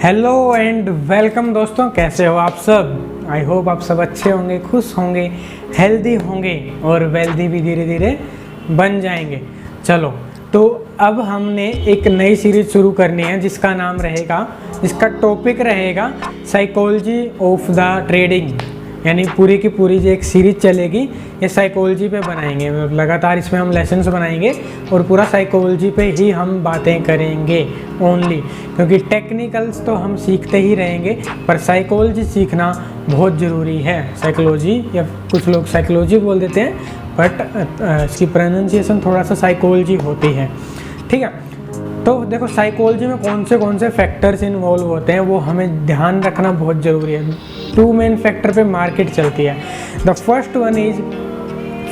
Hello and welcome दोस्तों, कैसे हो आप सब। आई होप आप सब अच्छे होंगे, खुश होंगे, हेल्दी होंगे और वेल्दी भी धीरे धीरे बन जाएंगे। चलो, तो अब हमने एक नई सीरीज शुरू करनी है जिसका नाम रहेगा, जिसका टॉपिक रहेगा साइकोलॉजी ऑफ द ट्रेडिंग। यानी पूरी की पूरी जो एक सीरीज चलेगी ये साइकोलॉजी पे बनाएंगे। लगातार इसमें हम लेसन्स बनाएंगे और पूरा साइकोलॉजी पे ही हम बातें करेंगे ओनली, क्योंकि टेक्निकल्स तो हम सीखते ही रहेंगे पर साइकोलॉजी सीखना बहुत ज़रूरी है। साइकोलॉजी या कुछ लोग साइकोलॉजी बोल देते हैं बट इसकी प्रोनाउंसिएशन थोड़ा सा साइकोलॉजी होती है, ठीक है। तो देखो, साइकोलॉजी में कौन से फैक्टर्स इन्वॉल्व होते हैं वो हमें ध्यान रखना बहुत ज़रूरी है। 2 मेन फैक्टर पे मार्केट चलती है। The first one is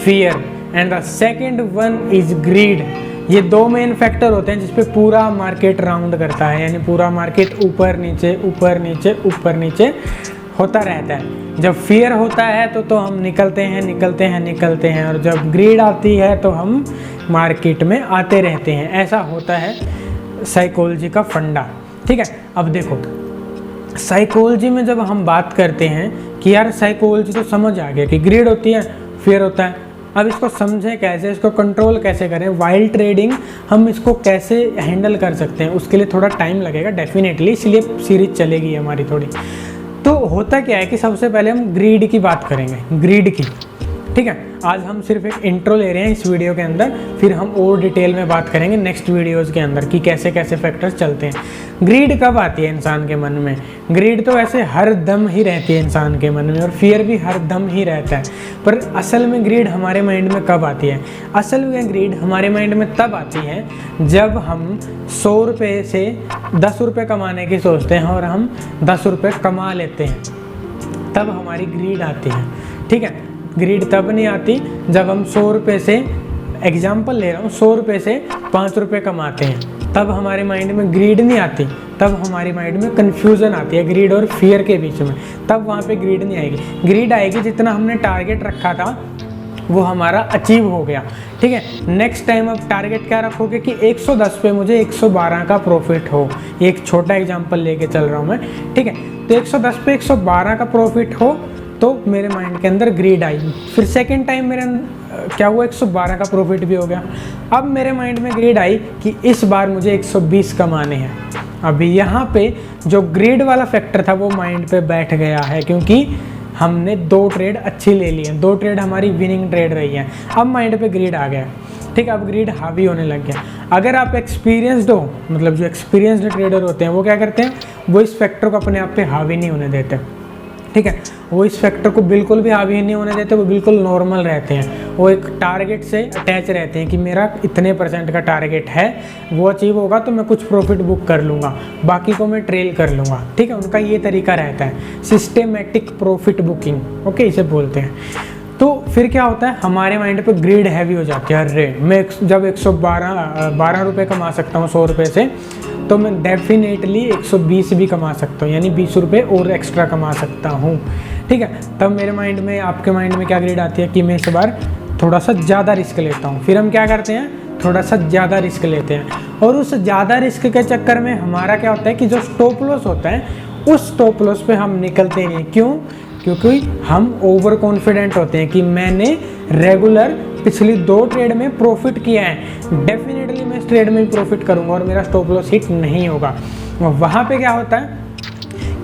fear and the second one is greed. ये 2 मेन फैक्टर होते हैं जिसपे पूरा मार्केट राउंड करता है, यानी पूरा मार्केट ऊपर नीचे ऊपर नीचे ऊपर नीचे होता रहता है। जब फियर होता है तो हम निकलते हैं और जब ग्रीड आती है तो हम मार्केट में आते रहते हैं। ऐसा होता है साइकोलॉजी का फंडा, ठीक है। अब देखो, साइकोलॉजी में जब हम बात करते हैं कि यार साइकोलॉजी तो समझ आ गया कि ग्रीड होती है, फियर होता है। अब इसको समझें कैसे, इसको कंट्रोल कैसे करें, वाइल्ड ट्रेडिंग हम इसको कैसे हैंडल कर सकते हैं, उसके लिए थोड़ा टाइम लगेगा डेफिनेटली, इसलिए सीरीज चलेगी हमारी थोड़ी। तो होता क्या है कि सबसे पहले हम ग्रीड की बात करेंगे, ग्रीड की, ठीक है। आज हम सिर्फ एक इंट्रो ले रहे हैं इस वीडियो के अंदर, फिर हम और डिटेल में बात करेंगे नेक्स्ट वीडियोस के अंदर कि कैसे कैसे फैक्टर्स चलते हैं। ग्रीड कब आती है इंसान के मन में? ग्रीड तो वैसे हर दम ही रहती है इंसान के मन में, और फियर भी हर दम ही रहता है। पर असल में ग्रीड हमारे माइंड में कब आती है? असल में ग्रीड हमारे माइंड में तब आती है जब हम 100 रुपये से 10 रुपये कमाने की सोचते हैं और हम 10 रुपये कमा लेते हैं, तब हमारी ग्रीड आती है, ठीक है। ग्रीड तब नहीं आती जब हम 100 रुपये से, एग्जाम्पल ले रहा हूँ, 100 रुपये से 5 रुपये कमाते हैं, तब हमारे माइंड में ग्रीड नहीं आती। तब हमारे माइंड में कन्फ्यूज़न आती है ग्रीड और फियर के बीच में, तब वहाँ पे ग्रीड नहीं आएगी। ग्रीड आएगी जितना हमने टारगेट रखा था वो हमारा अचीव हो गया, ठीक है। नेक्स्ट टाइम अब टारगेट क्या रखोगे कि 110 पे मुझे 112 का प्रॉफिट हो। एक छोटा एग्जांपल लेके चल रहा हूँ मैं, ठीक है। तो 110 पे 112 का प्रॉफिट हो तो मेरे माइंड के अंदर ग्रीड आई। फिर सेकेंड टाइम मेरे क्या हुआ, 112 का प्रॉफिट भी हो गया। अब मेरे माइंड में ग्रीड आई कि इस बार मुझे 120 कमाने हैं। अभी यहाँ पे जो ग्रीड वाला फैक्टर था वो माइंड पे बैठ गया है, क्योंकि हमने 2 ट्रेड अच्छी ले ली हैं, 2 ट्रेड हमारी विनिंग ट्रेड रही हैं। अब माइंड पे ग्रीड आ गया, ठीक है। अब ग्रीड हावी होने लग गया। अगर आप एक्सपीरियंसड हो, मतलब जो एक्सपीरियंस्ड ट्रेडर होते हैं वो क्या करते हैं, वो इस फैक्टर को अपने आप पे हावी नहीं होने देते, ठीक है। वो इस फैक्टर को बिल्कुल भी हावी नहीं होने देते, वो बिल्कुल नॉर्मल रहते हैं। वो एक टारगेट से अटैच रहते हैं कि मेरा इतने % का टारगेट है, वो अचीव होगा तो मैं कुछ प्रॉफिट बुक कर लूँगा, बाकी को मैं ट्रेल कर लूँगा, ठीक है। उनका ये तरीका रहता है, सिस्टेमेटिक प्रॉफिट बुकिंग, ओके, इसे बोलते हैं। तो फिर क्या होता है, हमारे माइंड पे ग्रीड हैवी हो जाती है। अरे मैं जब 112 रुपये कमा सकता हूँ 100 रुपये से, तो मैं डेफिनेटली 120 भी कमा सकता हूँ, यानी 20 रुपये और एक्स्ट्रा कमा सकता हूँ, ठीक है। तब मेरे माइंड में, आपके माइंड में क्या ग्रीड आती है कि मैं इस बार थोड़ा सा ज़्यादा रिस्क लेता हूँ। फिर हम क्या करते हैं, थोड़ा सा ज़्यादा रिस्क लेते हैं, और उस ज़्यादा रिस्क के चक्कर में हमारा क्या होता है कि जो स्टॉप लॉस होता है उस स्टॉप लॉस पे हम निकलते नहीं। क्यों? क्योंकि हम ओवर कॉन्फिडेंट होते हैं कि मैंने रेगुलर पिछली 2 ट्रेड में प्रॉफिट किया है, डेफिनेटली मैं इस ट्रेड में भी प्रॉफिट करूंगा और मेरा स्टॉप लॉस हिट नहीं होगा। वहाँ पे क्या होता है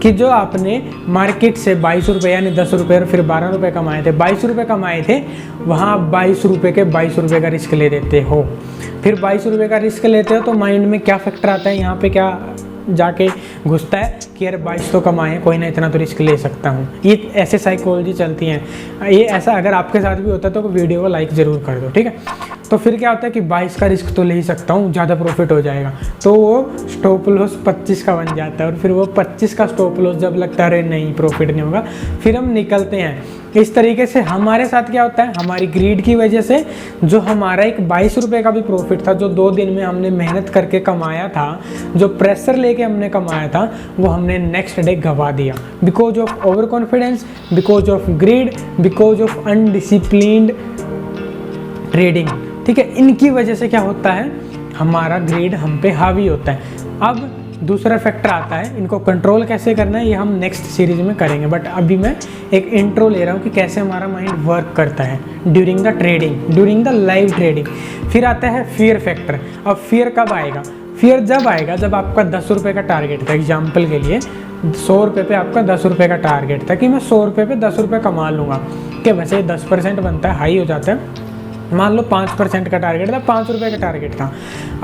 कि जो आपने मार्केट से 22 रुपये यानी 10 रुपये और फिर 12 रुपये कमाए थे, 22 रुपये कमाए थे, वहाँ आप 22 रुपये के 22 रुपये का रिस्क ले देते हो। फिर 22 रुपये का रिस्क लेते हो तो माइंड में क्या फैक्टर आता है, यहाँ पे क्या जाके घुसता है कि यार 22 तो कमाए, कोई ना इतना तो रिस्क ले सकता हूँ। ये ऐसे साइकोलॉजी चलती हैं। ये ऐसा अगर आपके साथ भी होता है तो वीडियो को लाइक ज़रूर कर दो, ठीक है। तो फिर क्या होता है कि 22 का रिस्क तो ले ही सकता हूँ, ज़्यादा प्रॉफिट हो जाएगा, तो वो स्टॉप लॉस 25 का बन जाता है। और फिर वो 25 का स्टॉप लॉस जब लगता है अरे नहीं प्रॉफिट नहीं होगा, फिर हम निकलते हैं। इस तरीके से हमारे साथ क्या होता है, हमारी ग्रीड की वजह से जो हमारा एक 22 रुपये का भी प्रॉफिट था, जो 2 दिन में हमने मेहनत करके कमाया था, जो प्रेशर लेके हमने कमाया था, वो हमने नेक्स्ट डे गवा दिया। Because of over confidence, because of greed, because of undisciplined trading, ठीक है। इनकी वजह से क्या होता है, हमारा ग्रीड हम पे हावी होता है। अब दूसरा फैक्टर आता है, इनको कंट्रोल कैसे करना है ये हम नेक्स्ट सीरीज में करेंगे, बट अभी मैं एक इंट्रो ले रहा हूँ कि कैसे हमारा माइंड वर्क करता है during the trading, during the live trading. फिर आता है फियर फैक्टर। अब फियर कब आएगा? फियर जब आएगा जब आपका 10 रुपये का टारगेट था, एग्जाम्पल के लिए 100 रुपये पे आपका 10 रुपये का टारगेट था कि मैं 100 रुपये पे 10 रुपये कमा लूँगा, कि वैसे 10% बनता है, हाई हो जाता है। मान लो 5% का टारगेट था, 5 रुपये का टारगेट था।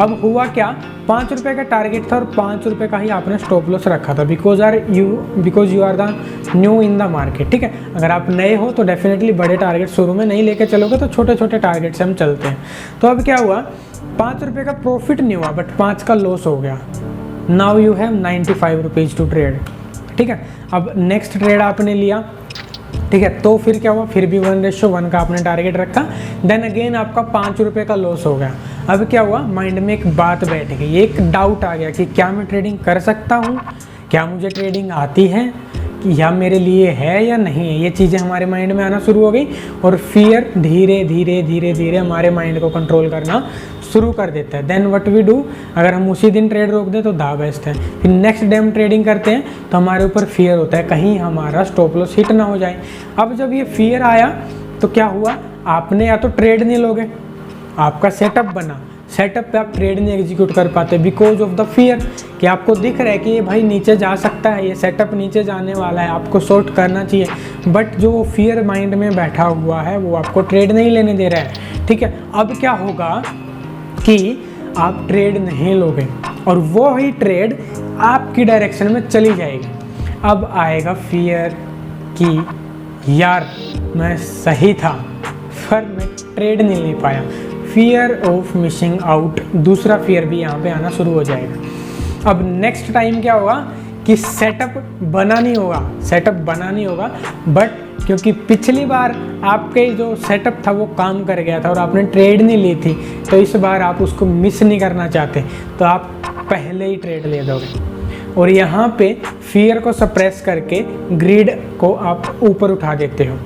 अब हुआ क्या, 5 रुपये का टारगेट था और 5 रुपये का ही आपने स्टॉप लॉस रखा था, because you are the new in the market. ठीक है, अगर आप नए हो तो डेफिनेटली बड़े टारगेट शुरू में नहीं लेके चलोगे, तो छोटे छोटे टारगेट से हम चलते हैं। तो अब क्या हुआ, 5 रुपये का प्रॉफिट नहीं हुआ बट 5 का लॉस हो गया। Now you have 95 rupees to trade. ठीक है, अब नेक्स्ट ट्रेड आपने लिया। ठीक है, तो फिर क्या हुआ, फिर भी 1:1 का आपने टारगेट रखा, देन अगेन आपका 5 रुपये का लॉस हो गया। अब क्या हुआ, माइंड में एक बात बैठ गई, एक डाउट आ गया कि क्या मैं ट्रेडिंग कर सकता हूँ, क्या मुझे ट्रेडिंग आती है, या मेरे लिए है या नहीं है। ये चीज़ें हमारे माइंड में आना शुरू हो गई और फियर धीरे धीरे धीरे धीरे हमारे माइंड को कंट्रोल करना शुरू कर देता है। देन व्हाट वी डू, अगर हम उसी दिन ट्रेड रोक दें तो दा बेस्ट है। फिर नेक्स्ट डे हम ट्रेडिंग करते हैं तो हमारे ऊपर फियर होता है कहीं हमारा स्टॉप लॉस हिट ना हो जाए। अब जब ये फियर आया तो क्या हुआ, आपने या तो ट्रेड नहीं लोगे, आपका सेटअप बना, सेटअप पे आप ट्रेड नहीं एग्जीक्यूट कर पाते बिकॉज ऑफ द फियर, कि आपको दिख रहा है कि ये भाई नीचे जा सकता है, ये सेटअप नीचे जाने वाला है, आपको शॉर्ट करना चाहिए, बट जो फियर माइंड में बैठा हुआ है वो आपको ट्रेड नहीं लेने दे रहा है। ठीक है, अब क्या होगा कि आप ट्रेड नहीं लोगे और वो ही ट्रेड आपकी डायरेक्शन में चली जाएगी। अब आएगा फियर कि यार मैं सही था पर मैं ट्रेड नहीं ले पाया, फियर ऑफ मिसिंग आउट, दूसरा फियर भी यहाँ पे आना शुरू हो जाएगा। अब नेक्स्ट टाइम क्या होगा कि सेटअप बना नहीं होगा, बट क्योंकि पिछली बार आपके जो सेटअप था वो काम कर गया था और आपने ट्रेड नहीं ली थी, तो इस बार आप उसको मिस नहीं करना चाहते, तो आप पहले ही ट्रेड ले दोगे और यहाँ पे फियर को सप्रेस करके ग्रीड को आप ऊपर उठा देते हो।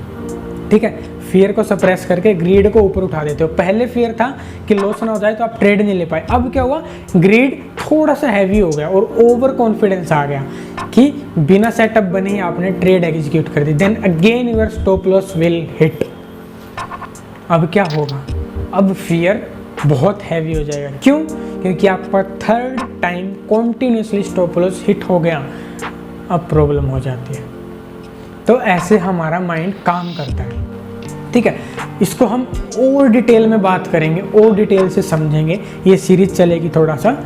ठीक है, फियर को सप्रेस करके ग्रीड को ऊपर उठा देते हो। पहले फियर था कि लॉस ना हो जाए तो आप ट्रेड नहीं ले पाए, अब क्या हुआ, ग्रीड थोड़ा सा हैवी हो गया और ओवर कॉन्फिडेंस आ गया कि बिना सेटअप बने ही आपने ट्रेड एग्जीक्यूट कर दी, then again your stop loss will hit. अब क्या होगा, अब फियर बहुत हैवी हो जाएगा। क्यों? क्योंकि आपका third time continuously stop loss hit हो गया, अब प्रॉब्लम हो जाती है। तो ऐसे हमारा माइंड काम करता है। ठीक है, इसको हम और डिटेल में बात करेंगे, और डिटेल से समझेंगे, ये सीरीज चलेगी थोड़ा सा।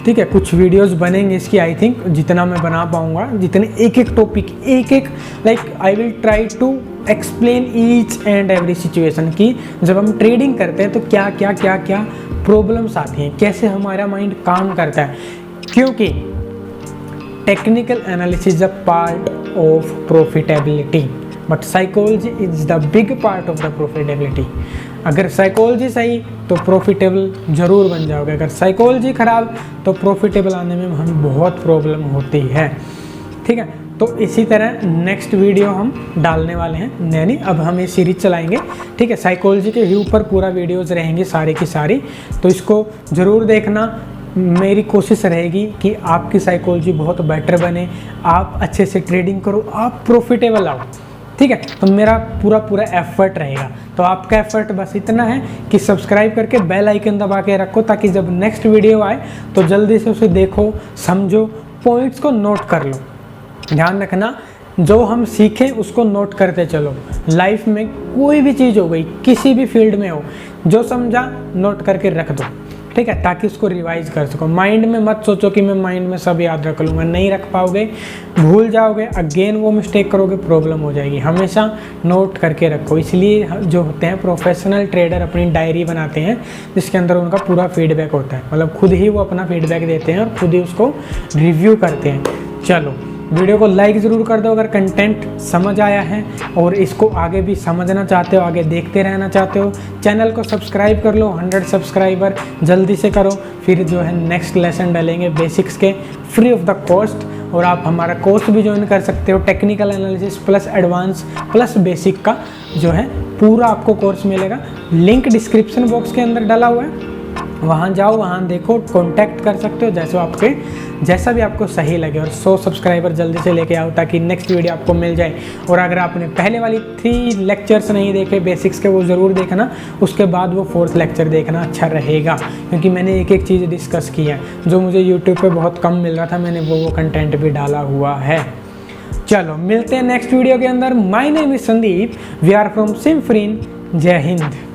ठीक है, कुछ वीडियोस बनेंगे इसकी, आई थिंक जितना मैं बना पाऊँगा, जितने एक एक टॉपिक, एक like I will try to explain each and every situation की जब हम ट्रेडिंग करते हैं तो क्या क्या क्या क्या प्रॉब्लम्स आती हैं, कैसे हमारा माइंड काम करता है। क्योंकि technical analysis a part of profitability but psychology is the big part of the profitability. अगर साइकोलॉजी सही तो प्रॉफिटेबल जरूर बन जाओगे, अगर साइकोलॉजी खराब तो प्रॉफिटेबल आने में हमें बहुत प्रॉब्लम होती है। ठीक है, तो इसी तरह नेक्स्ट वीडियो हम डालने वाले हैं, यानी अब हम ये सीरीज चलाएंगे। ठीक है, साइकोलॉजी के ही ऊपर पूरा वीडियोस रहेंगी सारी की सारी, तो इसको ज़रूर देखना। मेरी कोशिश रहेगी कि आपकी साइकोलॉजी बहुत बेटर बने, आप अच्छे से ट्रेडिंग करो, आप प्रॉफिटेबल आओ। ठीक है, तो मेरा पूरा एफर्ट रहेगा। तो आपका एफर्ट बस इतना है कि सब्सक्राइब करके बेल आइकन दबा के रखो, ताकि जब नेक्स्ट वीडियो आए तो जल्दी से उसे देखो, समझो, पॉइंट्स को नोट कर लो। ध्यान रखना, जो हम सीखें उसको नोट करते चलो। लाइफ में कोई भी चीज़ हो गई, किसी भी फील्ड में हो, जो समझा नोट करके रख दो। ठीक है, ताकि उसको रिवाइज कर सको। माइंड में मत सोचो कि मैं माइंड में सब याद रख लूँगा, नहीं रख पाओगे, भूल जाओगे, अगेन वो मिस्टेक करोगे, प्रॉब्लम हो जाएगी। हमेशा नोट करके रखो। इसलिए जो होते हैं प्रोफेशनल ट्रेडर अपनी डायरी बनाते हैं जिसके अंदर उनका पूरा फीडबैक होता है, मतलब खुद ही वो अपना फीडबैक देते हैं और खुद ही उसको रिव्यू करते हैं। चलो, वीडियो को लाइक ज़रूर कर दो अगर कंटेंट समझ आया है और इसको आगे भी समझना चाहते हो, आगे देखते रहना चाहते हो। चैनल को सब्सक्राइब कर लो, 100 सब्सक्राइबर जल्दी से करो। फिर जो है नेक्स्ट लेसन डालेंगे बेसिक्स के, फ्री ऑफ द कॉस्ट, और आप हमारा कोर्स भी ज्वाइन कर सकते हो। Technical analysis plus advance plus basic का जो है पूरा आपको कोर्स मिलेगा। लिंक डिस्क्रिप्शन बॉक्स के अंदर डाला हुआ है वहाँ जाओ, वहाँ देखो, कांटेक्ट कर सकते हो जैसा भी आपको सही लगे। और 100 सब्सक्राइबर जल्दी से लेके आओ ताकि नेक्स्ट वीडियो आपको मिल जाए। और अगर आपने पहले वाली 3 लेक्चर्स नहीं देखे बेसिक्स के, वो ज़रूर देखना, उसके बाद वो 4th लेक्चर देखना, अच्छा रहेगा। क्योंकि मैंने एक एक चीज़ डिस्कस की है जो मुझे यूट्यूब पर बहुत कम मिल रहा था, मैंने वो कंटेंट भी डाला हुआ है। चलो मिलते हैं नेक्स्ट वीडियो के अंदर। My name is Sandeep, we are from Simfarin. जय हिंद।